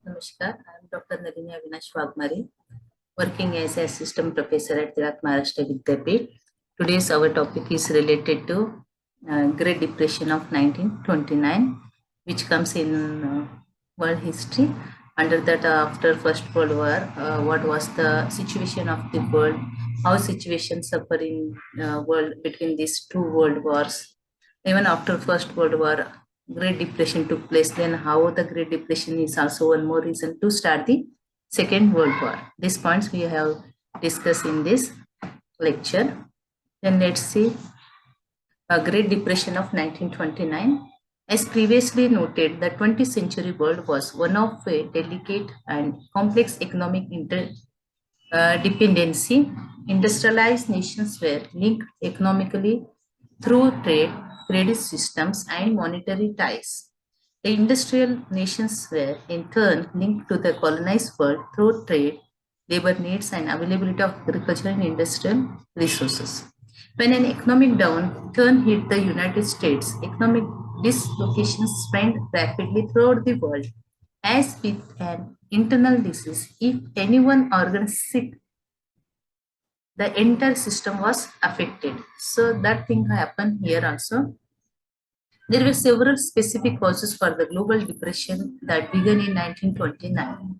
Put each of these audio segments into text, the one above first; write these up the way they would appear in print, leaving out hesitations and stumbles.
Namaskar, I am Dr. Nalini Avinash Wagmare, working as a assistant professor at Tirat Maharashtra Vidyapeeth. Today's our topic is related to Great Depression of 1929, which comes in world history. Under that, after First World War, what was the situation of the world? How situation suffer in world between these two world wars? Even after First World War, Great Depression took place. Then how the Great Depression is also one more reason to start the Second World War. These points we have discussed in this lecture. Then let's see Great Depression of 1929. As previously noted, the 20th century world was one of a delicate and complex economic dependency. Industrialized nations were linked economically through trade, credit systems, and monetary ties. The industrial nations were in turn linked to the colonized world through trade, labor needs, and availability of agricultural and industrial resources. When an economic downturn hit the United States, economic dislocations spread rapidly throughout the world. As with an internal disease, if anyone organ sick, the entire system was affected. So that thing happened here also. There were several specific causes for the global depression that began in 1929.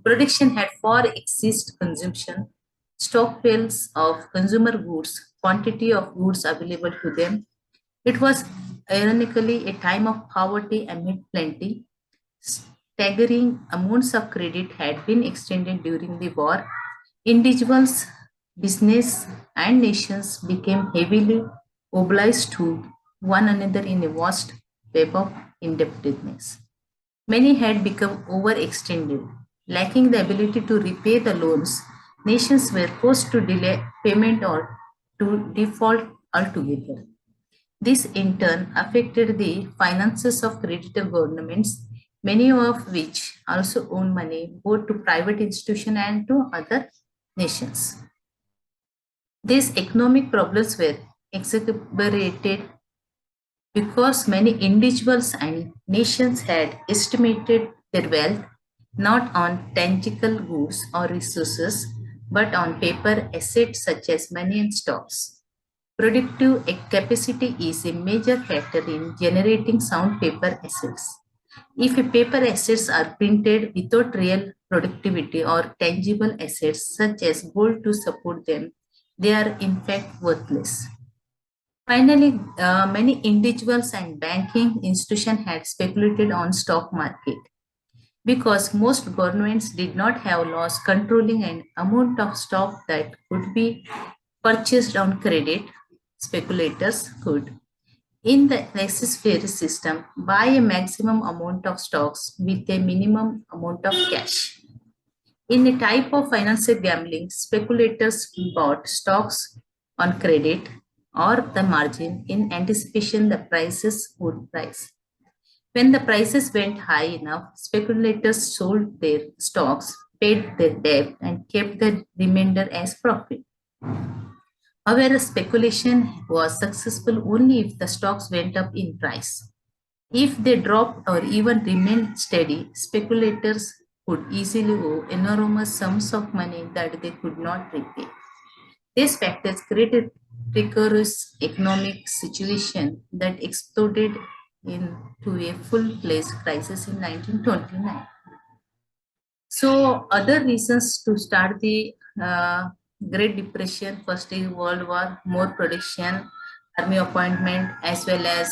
Production had far exceeded consumption. Stockpiles of consumer goods, quantity of goods available to them. It was ironically a time of poverty amid plenty. Staggering amounts of credit had been extended during the war. Individuals, business, and nations became heavily obliged to one another in a vast web of indebtedness. Many had become overextended. Lacking the ability to repay the loans, nations were forced to delay payment or to default altogether. This in turn affected the finances of creditor governments, many of which also own money both to private institutions and to other nations. These economic problems were exacerbated because many individuals and nations had estimated their wealth not on tangible goods or resources but on paper assets such as money and stocks. Productive capacity is a major factor in generating sound paper assets. If paper assets are printed without real productivity or tangible assets such as gold to support them, they are in fact worthless. Finally, many individuals and banking institutions had speculated on stock market. Because most governments did not have laws controlling an amount of stock that could be purchased on credit, speculators could, in the laissez-faire system, buy a maximum amount of stocks with a minimum amount of cash. In a type of financial gambling, speculators bought stocks on credit or the margin in anticipation the prices would rise. When the prices went high enough, speculators sold their stocks, paid their debt, and kept the remainder as profit. However, speculation was successful only if the stocks went up in price. If they dropped or even remained steady, speculators could easily owe enormous sums of money that they could not repay. These factors created precarious economic situation that exploded into a full-fledged crisis in 1929. So, other reasons to start the Great Depression, first is World War, more production, army appointment, as well as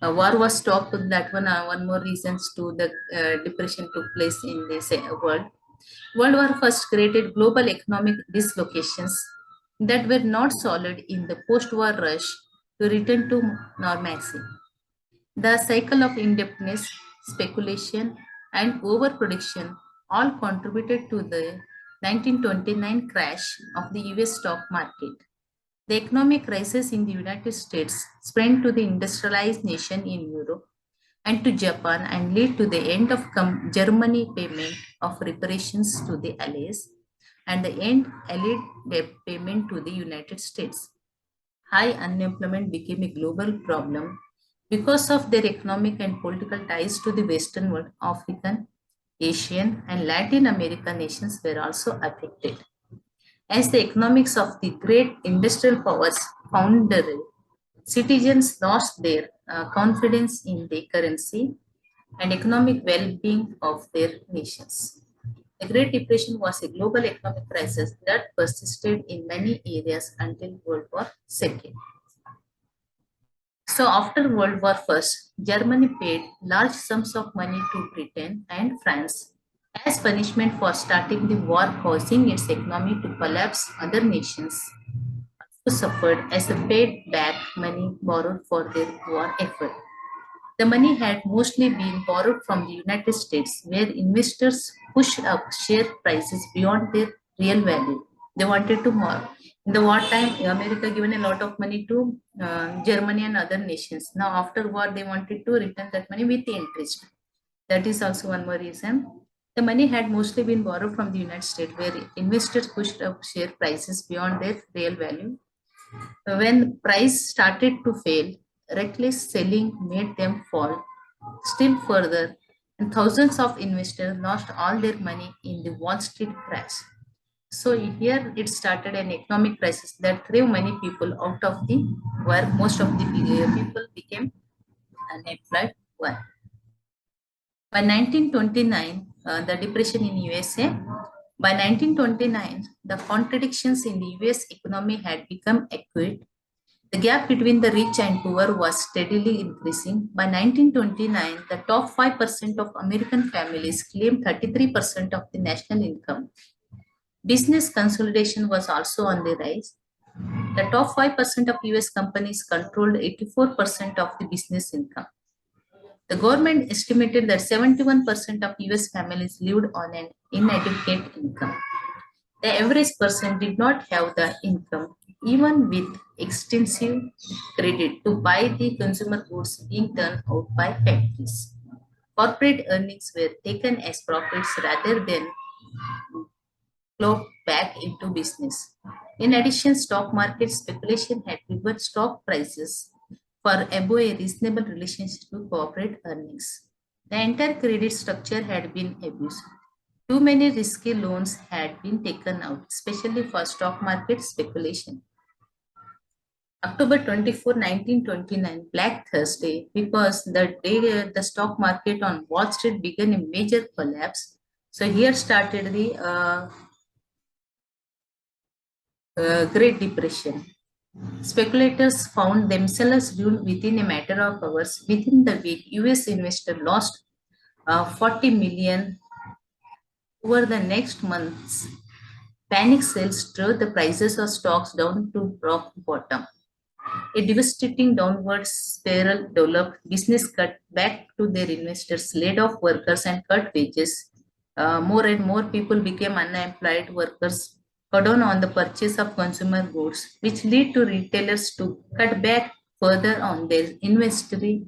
war was stopped. That one more reasons to the depression took place in this world. World War first created global economic dislocations that were not solid in the post-war rush to return to normalcy. The cycle of indebtedness, speculation, and overproduction all contributed to the 1929 crash of the US stock market. The economic crisis in the United States spread to the industrialized nation in Europe and to Japan and led to the end of Germany payment of reparations to the Allies and the end Allied debt payment to the United States. High unemployment became a global problem because of their economic and political ties to the Western world, African Asian, and Latin American nations were also affected. As the economics of the great industrial powers foundered, citizens lost their confidence in the currency and economic well-being of their nations. The Great Depression was a global economic crisis that persisted in many areas until World War II. So after World War I, Germany paid large sums of money to Britain and France as punishment for starting the war, causing its economy to collapse. Other nations also suffered as they paid back money borrowed for their war effort. The money had mostly been borrowed from the United States, where investors pushed up share prices beyond their real value. They wanted to more. In the wartime, America given a lot of money to Germany and other nations. Now, after war, they wanted to return that money with interest. That is also one more reason. The money had mostly been borrowed from the United States, where investors pushed up share prices beyond their real value. When price started to fail, reckless selling made them fall still further, and thousands of investors lost all their money in the Wall Street crash. So here it started an economic crisis that threw many people out of the work. Most of the people became unemployed. One. By 1929, the depression in USA. By 1929, the contradictions in the US economy had become acute. The gap between the rich and poor was steadily increasing. By 1929, the top 5% of American families claimed 33% of the national income. Business consolidation was also on the rise. The top 5% of US companies controlled 84% of the business income. The government estimated that 71% of US families lived on an inadequate income. The average person did not have the income, even with extensive credit, to buy the consumer goods being turned out by factories. Corporate earnings were taken as profits rather than plowed back into business. In addition, stock market speculation had driven stock prices for above a reasonable relationship to corporate earnings. The entire credit structure had been abused. Too many risky loans had been taken out, especially for stock market speculation. October 24, 1929, Black Thursday, because the day the stock market on Wall Street began a major collapse. So here started the Great Depression. Speculators found themselves ruined within a matter of hours. Within the week, US investor lost 40 million over the next months. Panic sales drove the prices of stocks down to rock bottom. A devastating downward spiral developed. Business cut back to their investors, laid off workers, and cut wages. More and more people became unemployed. Workers cut down on the purchase of consumer goods, which lead to retailers to cut back further on their inventory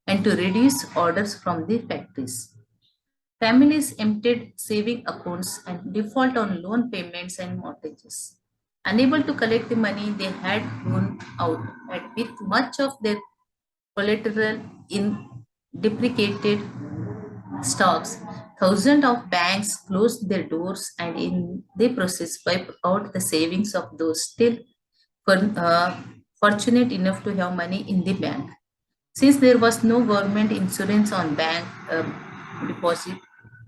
and to reduce orders from the factories. Families emptied saving accounts and default on loan payments and mortgages. Unable to collect the money they had loaned out, and with much of their collateral in deprecated stocks, thousands of banks closed their doors and in the process wiped out the savings of those still fortunate enough to have money in the bank. Since there was no government insurance on deposit,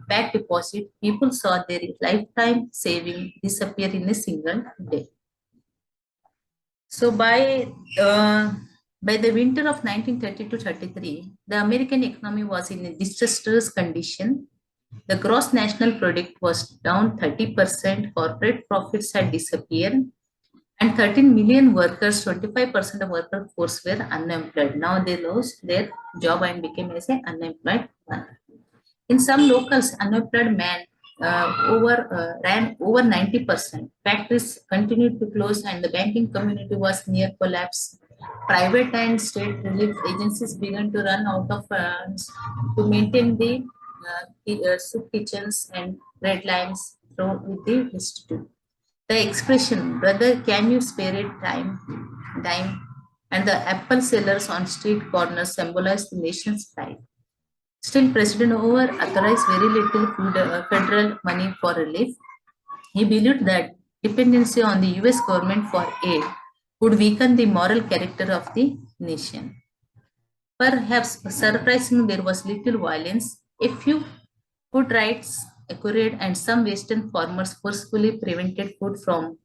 back deposit, people saw their lifetime saving disappear in a single day. So by the winter of 1930 to 33, the American economy was in a disastrous condition. The gross national product was down 30%, corporate profits had disappeared, and 13 million workers, 25% of workforce were unemployed. Now they lost their job and became as an unemployed one. In some locals, unemployed man ran over 90%. Factories continued to close and the banking community was near collapse. Private and state relief agencies began to run out of funds to maintain the soup kitchens and bread lines through with the destitute. The expression, brother, can you spare it dime, and the apple sellers on street corners symbolize the nation's pride. Still, President Hoover authorized very little federal money for relief. He believed that dependency on the US government for aid would weaken the moral character of the nation. Perhaps surprisingly, there was little violence. A few food rights occurred, and some Western farmers forcefully prevented food from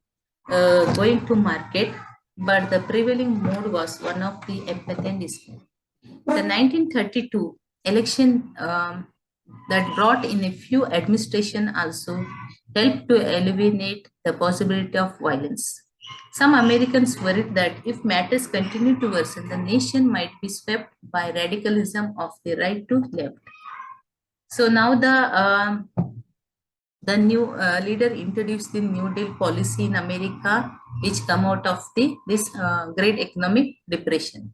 going to market. But the prevailing mood was one of the empathy and despair. The 1932 election that brought in a few administration also helped to eliminate the possibility of violence. Some Americans worried that if matters continue to worsen, the nation might be swept by radicalism of the right to left. So now the new leader introduced the New Deal policy in America, which come out of this great economic depression.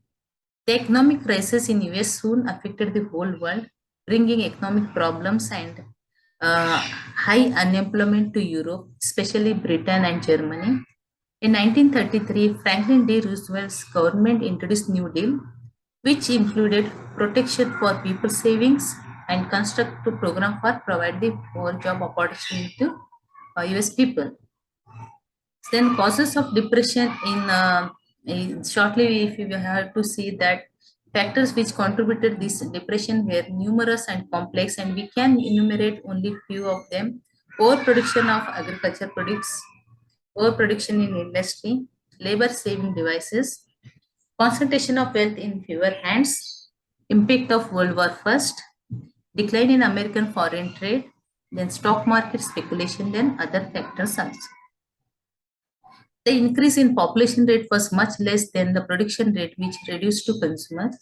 The economic crisis in US soon affected the whole world, bringing economic problems and uh, high unemployment to Europe, especially Britain and Germany. In 1933, Franklin D. Roosevelt's government introduced New Deal, which included protection for people's savings and construct a program for providing more job opportunity to US people. Then causes of depression shortly, if you have to see that factors which contributed this depression were numerous and complex, and we can enumerate only few of them. Overproduction of agriculture products, overproduction in industry, labor saving devices, concentration of wealth in fewer hands, impact of World War First, decline in American foreign trade, then stock market speculation, then other factors also. The increase in population rate was much less than the production rate, which reduced to consumers.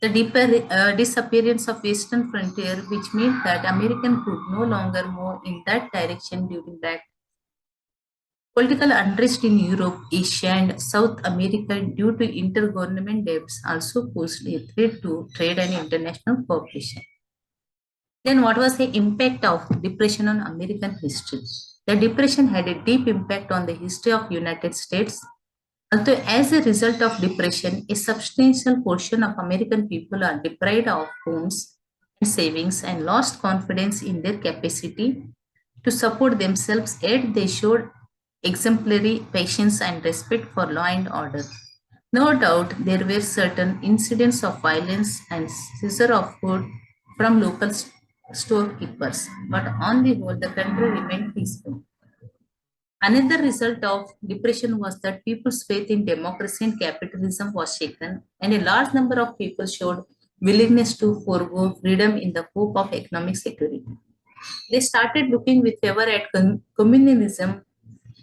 The deeper disappearance of Western frontier, which meant that American could no longer move in that direction during that. Political unrest in Europe, Asia, and South America due to intergovernment debts also posed a threat to trade and international cooperation. Then, what was the impact of depression on American history? The depression had a deep impact on the history of United States. Although as a result of depression, a substantial portion of American people are deprived of homes and savings and lost confidence in their capacity to support themselves, yet they showed exemplary patience and respect for law and order. No doubt there were certain incidents of violence and seizure of food from local storekeepers, but on the whole, the country remained peaceful. Another result of depression was that people's faith in democracy and capitalism was shaken, and a large number of people showed willingness to forego freedom in the hope of economic security. They started looking with favor at communalism,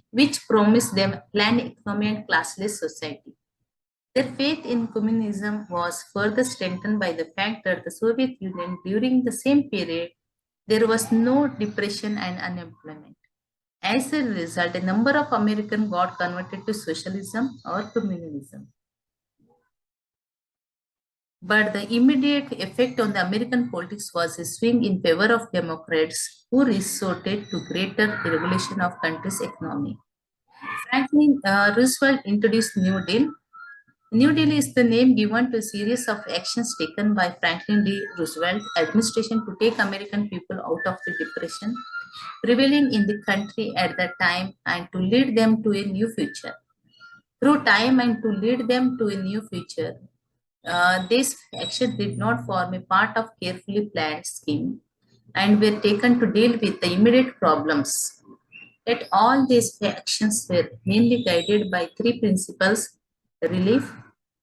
which promised them planned economy and classless society. Their faith in communism was further strengthened by the fact that the Soviet Union, during the same period, there was no depression and unemployment. As a result, a number of Americans got converted to socialism or communism. But the immediate effect on the American politics was a swing in favor of Democrats who resorted to greater regulation of country's economy. Franklin Roosevelt introduced New Deal. New Deal is the name given to a series of actions taken by Franklin D. Roosevelt administration to take American people out of the depression prevailing in the country at that time and to lead them to a new future. Through time and to lead them to a new future, these actions did not form a part of carefully planned scheme and were taken to deal with the immediate problems. Yet all these actions were mainly guided by three principles: relief,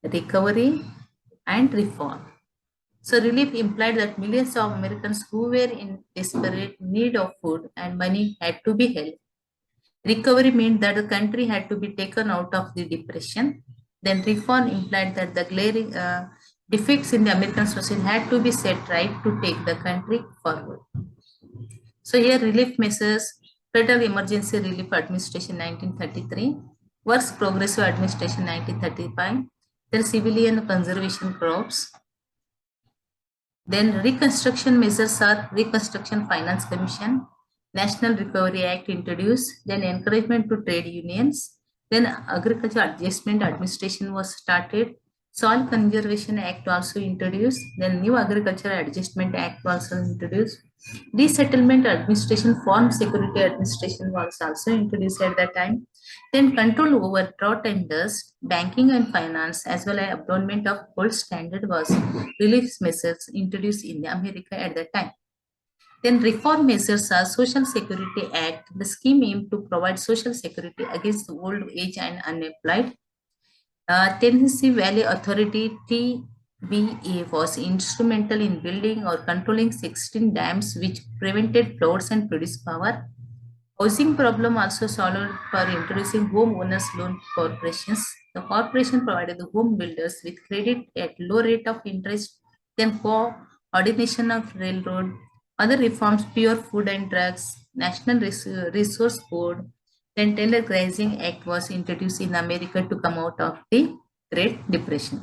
recovery, and reform. So relief implied that millions of Americans who were in desperate need of food and money had to be helped. Recovery meant that the country had to be taken out of the depression. Then reform implied that the glaring defects in the American society had to be set right to take the country forward. So here relief measures: Federal Emergency Relief Administration 1933, Works Progressive Administration 1935, then Civilian Conservation Corps. Then reconstruction measures are Reconstruction Finance Commission, National Recovery Act introduced, then encouragement to trade unions, then Agriculture Adjustment Administration was started, Soil Conservation Act also introduced. Then New Agricultural Adjustment Act was also introduced. Resettlement Administration, Farm Security Administration was also introduced at that time. Then control over drought and dust, banking and finance, as well as abandonment of gold standard was relief measures introduced in America at that time. Then reform measures are Social Security Act. The scheme aimed to provide social security against old age and unemployed. Tennessee Valley Authority TVA was instrumental in building or controlling 16 dams which prevented floods and produced power. Housing problem also solved for introducing homeowners loan corporations. The corporation provided the home builders with credit at low rate of interest, then coordination of railroad, other reforms, pure food and drugs, National Resource Board, then Taylor Grazing Act was introduced in America to come out of the Great Depression.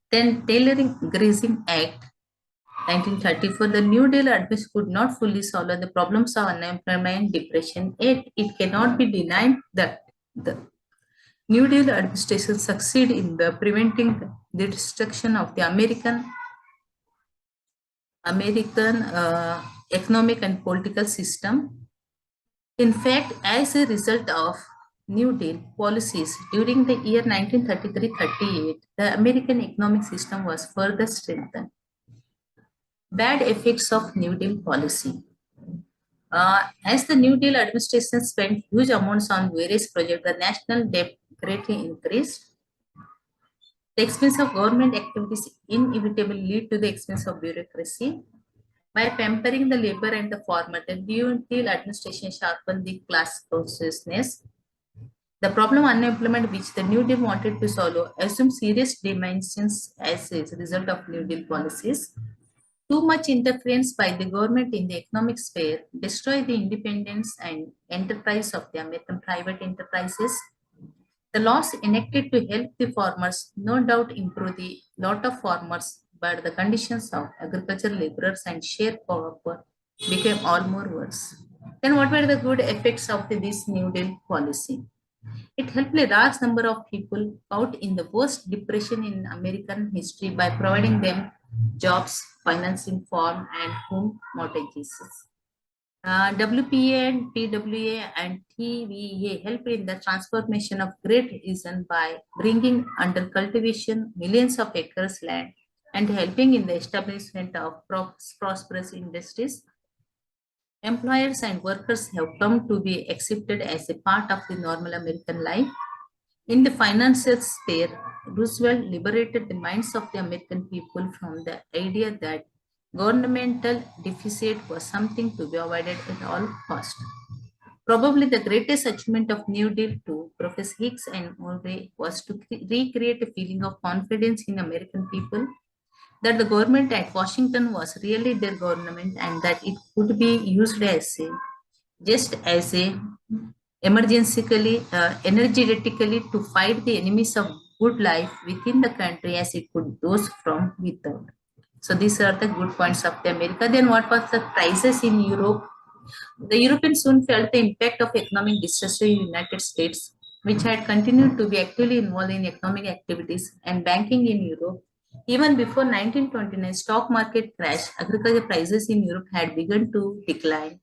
Then Tailoring Grazing Act 1934, the New Deal advice could not fully solve the problems of unemployment and depression, yet it cannot be denied that the New Deal administration succeeded in the preventing the destruction of the American economic and political system. In fact, as a result of New Deal policies during the year 1933-38, the American economic system was further strengthened. Bad effects of New Deal policy. As the New Deal administration spent huge amounts on various projects, the national debt greatly increased. The expense of government activities inevitably lead to the expense of bureaucracy. By pampering the labor and the farmer, the New Deal administration sharpened the class consciousness. The problem of unemployment, which the New Deal wanted to solve, assumed serious dimensions as a result of New Deal policies. Too much interference by the government in the economic sphere destroyed the independence and enterprise of the American private enterprises. The laws enacted to help the farmers no doubt improve the lot of farmers, but the conditions of agricultural laborers and sharecropper became all more worse. Then what were the good effects of this New Deal policy? It helped a large number of people out in the worst depression in American history by providing them jobs, financing farm and home mortgages. WPA and PWA and TVA helped in the transformation of Great Eastern by bringing under cultivation millions of acres land and helping in the establishment of prosperous industries. Employers and workers have come to be accepted as a part of the normal American life. In the financial sphere, Roosevelt liberated the minds of the American people from the idea that governmental deficit was something to be avoided at all cost. Probably the greatest achievement of New Deal to Professor Hicks and Mulvey was to recreate a feeling of confidence in American people that the government at Washington was really their government and that it could be used as a just as a energetically to fight the enemies of good life within the country as it could those from without. So these are the good points of the America. Then what was the crisis in Europe? The Europeans soon felt the impact of economic distress in the United States, which had continued to be actively involved in economic activities and banking in Europe. Even before 1929 stock market crash, agriculture prices in Europe had begun to decline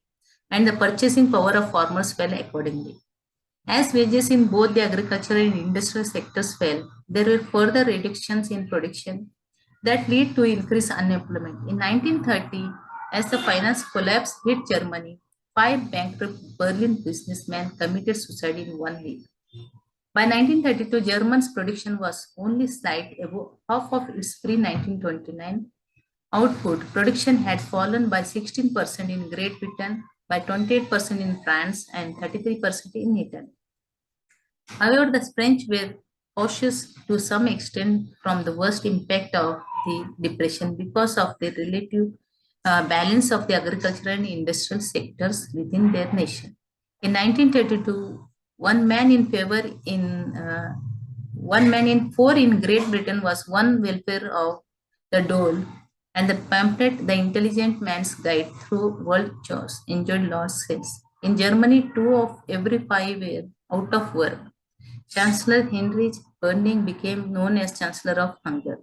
and the purchasing power of farmers fell accordingly. As wages in both the agricultural and industrial sectors fell, there were further reductions in production that lead to increased unemployment. In 1930, as the finance collapse hit Germany, 5 bankrupt Berlin businessmen committed suicide in one week. By 1932, Germany's production was only slightly above half of its pre-1929 output. Production had fallen by 16% in Great Britain, by 28% in France, and 33% in Italy. However, the French were cautious to some extent from the worst impact of the depression because of the relative balance of the agricultural and industrial sectors within their nation. In 1932, one man in four in Great Britain was one welfare of the dole, and the pamphlet The Intelligent Man's Guide Through World Chores enjoyed large sales. In Germany, 2 of every 5 were out of work. Chancellor Heinrich Böning became known as Chancellor of Hungary.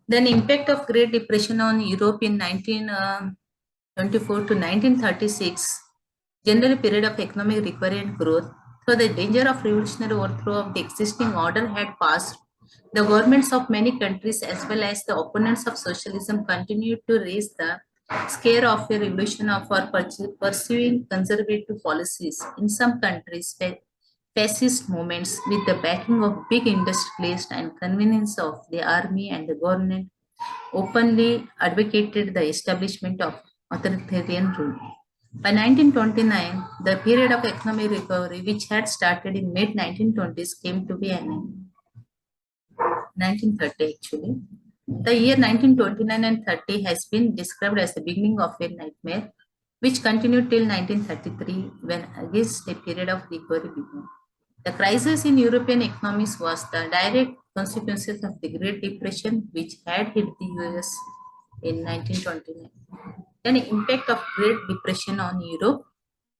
Then impact of Great Depression on Europe in 1924 to 1936, general period of economic recovery and growth. So the danger of revolutionary overthrow of the existing order had passed. The governments of many countries as well as the opponents of socialism continued to raise the scare of a revolution for pursuing conservative policies. In some countries, fascist movements with the backing of big industrialists and convenience of the army and the government openly advocated the establishment of authoritarian rule. By 1929, the period of economic recovery, which had started in mid 1920s, came to be an end. 1930 actually. The year 1929 and 30 has been described as the beginning of a nightmare, which continued till 1933 when against a period of recovery began. The crisis in European economies was the direct consequences of the Great Depression, which had hit the US in 1929. Then the impact of Great Depression on Europe.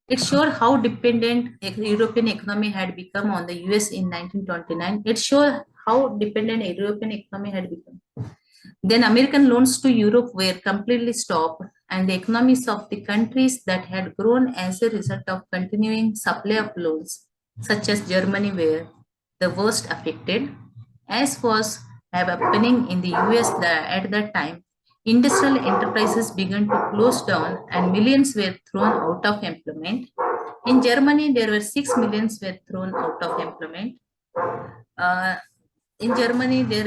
It showed how dependent European economy had become on the US in 1929. It showed how dependent European economy had become. Then American loans to Europe were completely stopped, and the economies of the countries that had grown as a result of continuing supply of loans, such as Germany, were the worst affected, as was happening in the US at that time. Industrial enterprises began to close down and millions were thrown out of employment. In Germany, there were 6 millions were thrown out of employment. In Germany, they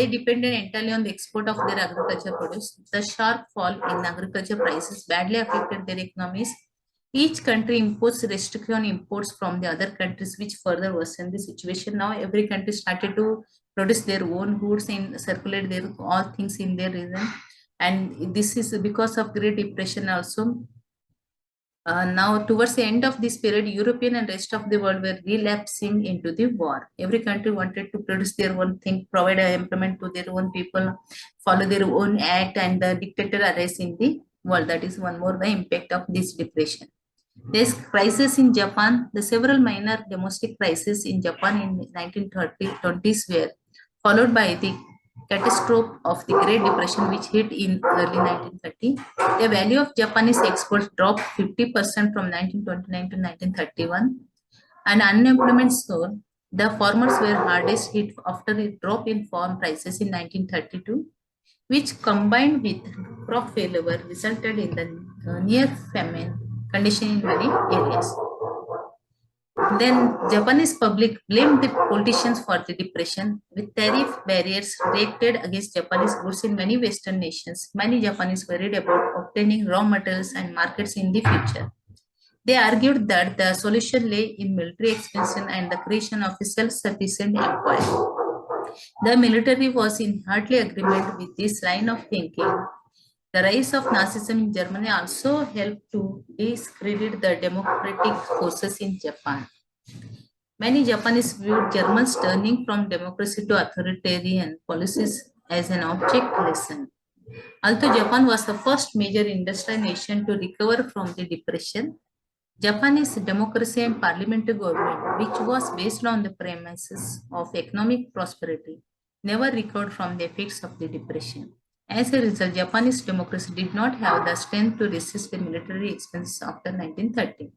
depended entirely on the export of their agriculture produce. The sharp fall in agriculture prices badly affected their economies. Each country imposed restriction on imports from the other countries, which further worsened the situation. Now, every country started to produce their own goods and circulate their all things in their region. And this is because of Great Depression also. Now, towards the end of this period, European and rest of the world were relapsing into the war. Every country wanted to produce their own thing, provide employment to their own people, follow their own act, and the dictator arose in the world. That is one more the impact of this depression. There's crisis in Japan. The several minor domestic crises in Japan in 1920s were followed by the catastrophe of the Great Depression, which hit in early 1930. The value of Japanese exports dropped 50% from 1929 to 1931, and unemployment soared. The farmers were hardest hit after a drop in farm prices in 1932, which combined with crop failure resulted in the near famine condition in many areas. Then Japanese public blamed the politicians for the depression. With tariff barriers reacted against Japanese goods in many Western nations, many Japanese worried about obtaining raw materials and markets in the future. They argued that the solution lay in military expansion and the creation of a self-sufficient empire. The military was in hearty agreement with this line of thinking. The rise of Nazism in Germany also helped to discredit the democratic forces in Japan. Many Japanese viewed Germans turning from democracy to authoritarian policies as an object lesson. Although Japan was the first major industrial nation to recover from the depression, Japanese democracy and parliamentary government, which was based on the premises of economic prosperity, never recovered from the effects of the depression. As a result, Japanese democracy did not have the strength to resist the military expenses after 1930.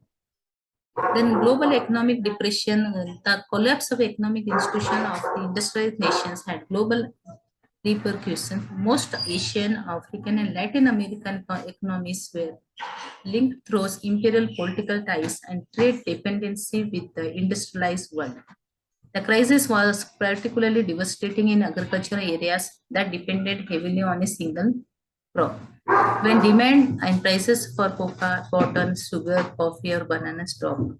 Then global economic depression, the collapse of economic institution of the industrialized nations had global repercussions. Most Asian, African, and Latin American economies were linked through imperial political ties and trade dependency with the industrialized world. The crisis was particularly devastating in agricultural areas that depended heavily on a single crop. When demand and prices for cocoa, cotton, sugar, coffee, or bananas dropped,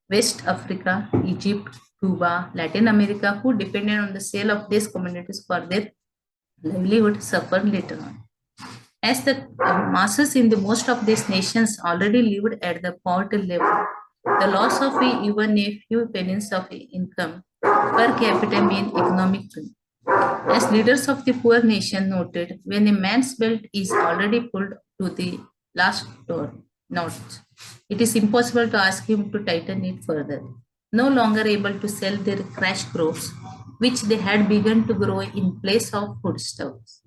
West Africa, Egypt, Cuba, Latin America, who depended on the sale of these commodities for their livelihood, suffered later on. As the masses in the most of these nations already lived at the poverty level, the loss of even a few pennies of income per capita mean economic ruin. As leaders of the poor nation noted, when a man's belt is already pulled to the last notch, it is impossible to ask him to tighten it further. no longer able to sell their cash crops, which they had begun to grow in place of foodstuffs,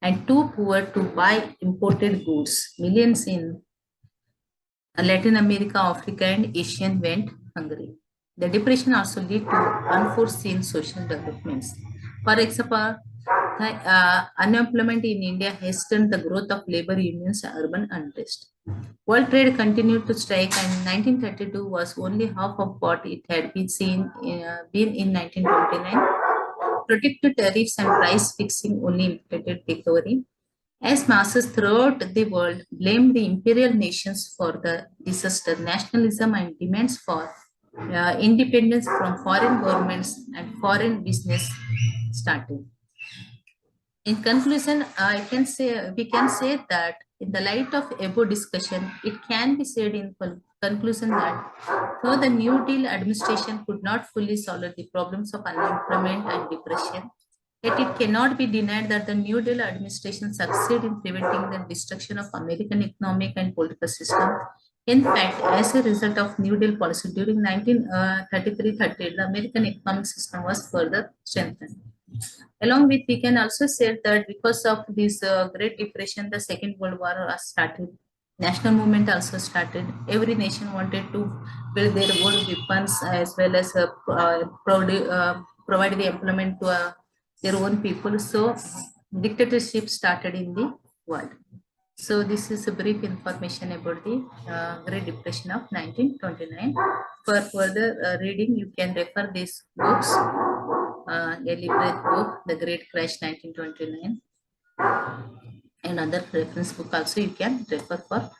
and too poor to buy imported goods. Millions in Latin America, Africa, and Asia went hungry. The depression also led to unforeseen social developments. For example, unemployment in India hastened the growth of labor unions and urban unrest. World trade continued to strike, and 1932 was only half of what it had been in 1929. Protected tariffs and price fixing only impeded recovery. As masses throughout the world blamed the imperial nations for the disaster, nationalism and demands for independence from foreign governments and foreign business started. In conclusion, I can say we can say that in the light of above discussion, it can be said in conclusion that though the New Deal administration could not fully solve the problems of unemployment and depression, yet it cannot be denied that the New Deal administration succeeded in preventing the destruction of American economic and political system. In fact, as a result of New Deal policy during 1933-38, the American economic system was further strengthened. Along with, we can also say that because of this Great Depression, the Second World War started. National movement also started. Every nation wanted to build their own weapons as well as provide the employment to their own people. So dictatorship started in the world. So this is a brief information about the Great Depression of 1929. For further reading, you can refer these books. Daily Breath book, The Great Crash 1929, and other reference book also you can refer for